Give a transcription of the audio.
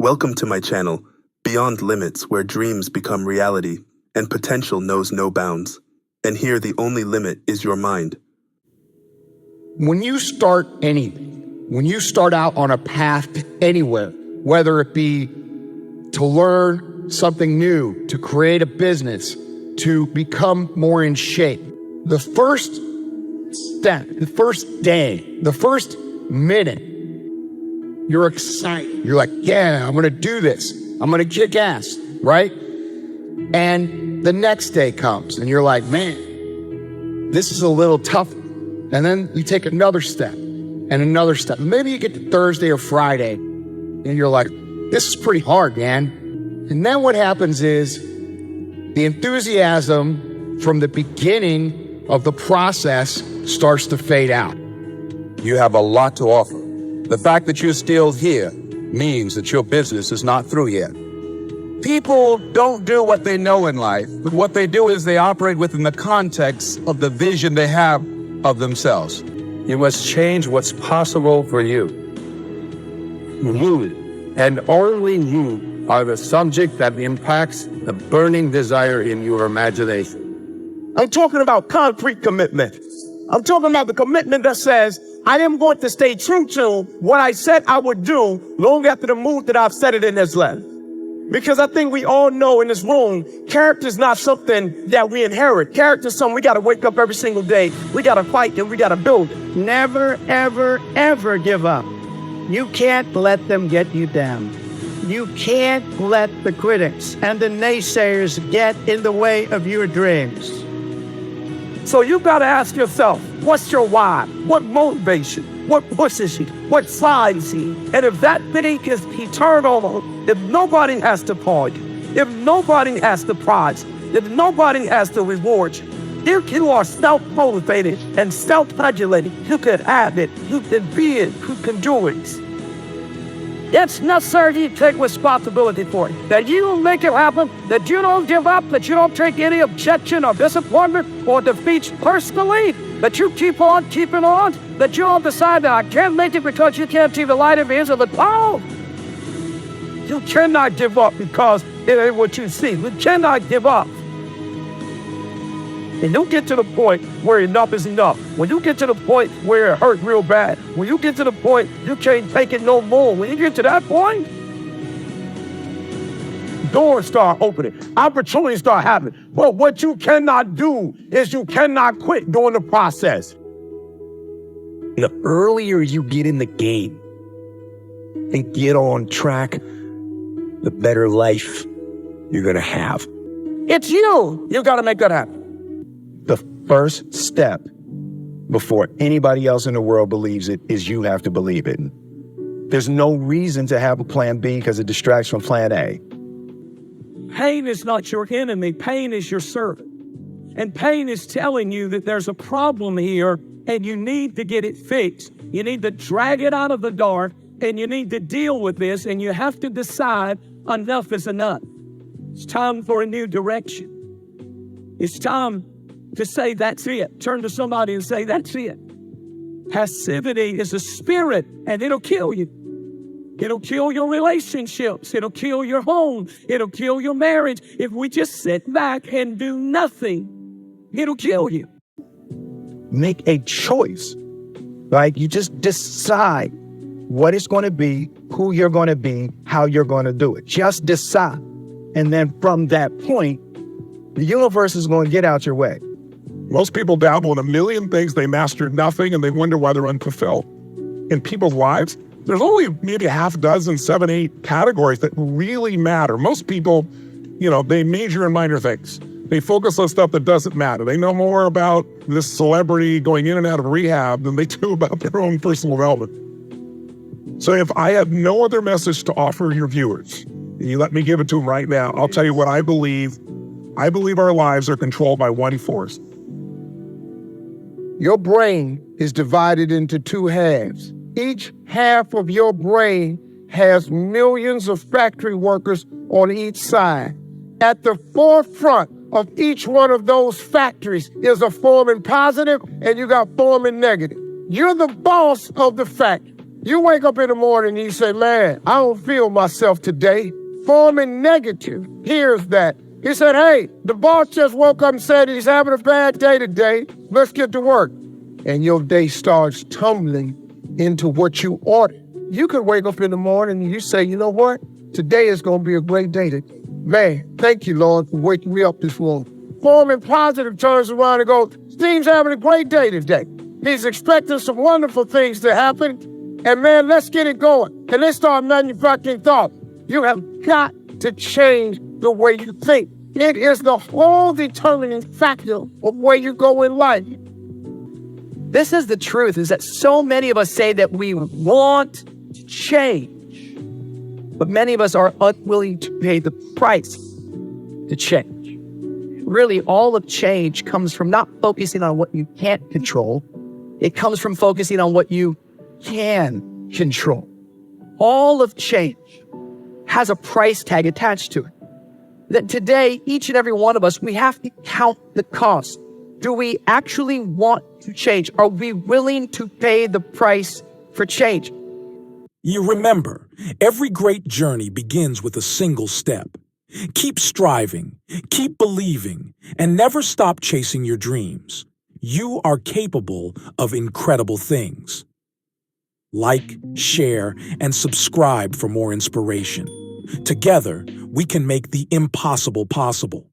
Welcome to my channel, Beyond Limits, where dreams become reality and potential knows no bounds. And here the only limit is your mind. When you start anything, when you start out on a path anywhere, whether it be to learn something new, to create a business, to become more in shape, the first step, the first day, the first minute, you're excited. You're like, yeah, I'm gonna do this. I'm gonna kick ass, right? And the next day comes and you're like, man, this is a little tough. And then you take another step and another step. Maybe you get to Thursday or Friday and you're like, this is pretty hard, man. And then what happens is the enthusiasm from the beginning of the process starts to fade out. You have a lot to offer. The fact that you're still here means that your business is not through yet. People don't do what they know in life, but what they do is they operate within the context of the vision they have of themselves. You must change what's possible for you. You, and only you, are the subject that impacts the burning desire in your imagination. I'm talking about concrete commitment. I'm talking about the commitment that says, I am going to stay true to what I said I would do long after the mood that I've set it in has left. Because I think we all know in this room, character is not something that we inherit. Character is something we got to wake up every single day. We got to fight and we got to build it. Never, ever, ever give up. You can't let them get you down. You can't let the critics and the naysayers get in the way of your dreams. So you got to ask yourself, what's your why? What motivates you? What pushes you? What drives you? And if that thing is eternal, if nobody has to point, if nobody has to prize, if nobody has to reward you, if you are self-motivated and self-regulated, you can have it, you can be it, you can do it. It's necessary you take responsibility for it. That you don't make it happen, that you don't give up, that you don't take any objection or disappointment or defeat personally, that you keep on keeping on, that you don't decide that I can't make it because you can't see the light at the end of the tunnel. You cannot give up because it ain't what you see. You cannot give up. And you get to the point where enough is enough. When you get to the point where it hurt real bad, when you get to the point you can't take it no more, when you get to that point, doors start opening, opportunities start happening. But what you cannot do is you cannot quit during the process. The earlier you get in the game and get on track, the better life you're gonna have. It's you. You got to make that happen. The first step before anybody else in the world believes it is you have to believe it. There's no reason to have a plan B because it distracts from plan A. Pain is not your enemy. Pain is your servant. And pain is telling you that there's a problem here and you need to get it fixed. You need to drag it out of the dark and you need to deal with this and you have to decide enough is enough. It's time for a new direction. It's time to say, that's it. Turn to somebody and say, that's it. Passivity is a spirit and it'll kill you. It'll kill your relationships. It'll kill your home. It'll kill your marriage. If we just sit back and do nothing, it'll kill you. Make a choice, right? You just decide what it's going to be, who you're going to be, how you're going to do it. Just decide. And then from that point, the universe is going to get out your way. Most people dabble in a million things, they master nothing, and they wonder why they're unfulfilled. In people's lives, there's only maybe a half dozen, 7, 8 categories that really matter. Most people, they major in minor things. They focus on stuff that doesn't matter. They know more about this celebrity going in and out of rehab than they do about their own personal development. So if I have no other message to offer your viewers, and you let me give it to them right now, I'll tell you what I believe. I believe our lives are controlled by one force. Your brain is divided into two halves. Each half of your brain has millions of factory workers on each side. At the forefront of each one of those factories is a forming positive and you got forming negative. You're the boss of the factory. You wake up in the morning and you say, man, I don't feel myself today. Forming negative hears that. He said, hey, the boss just woke up and said he's having a bad day today. Let's get to work. And your day starts tumbling into what you ordered. You could wake up in the morning and you say, you know what? Today is going to be a great day today. Man, thank you, Lord, for waking me up this morning. Forming positive turns around and goes, Steve's having a great day today. He's expecting some wonderful things to happen. And man, let's get it going. And let's start manufacturing thought. You have got to change the way you think. It is the whole determining factor of where you go in life. This is the truth, is that so many of us say that we want to change, but many of us are unwilling to pay the price to change. Really, all of change comes from not focusing on what you can't control. It comes from focusing on what you can control. All of change has a price tag attached to it. That today, each and every one of us, we have to count the cost. Do we actually want to change? Are we willing to pay the price for change? You remember, every great journey begins with a single step. Keep striving, keep believing, and never stop chasing your dreams. You are capable of incredible things. Like, share, and subscribe for more inspiration. Together, we can make the impossible possible.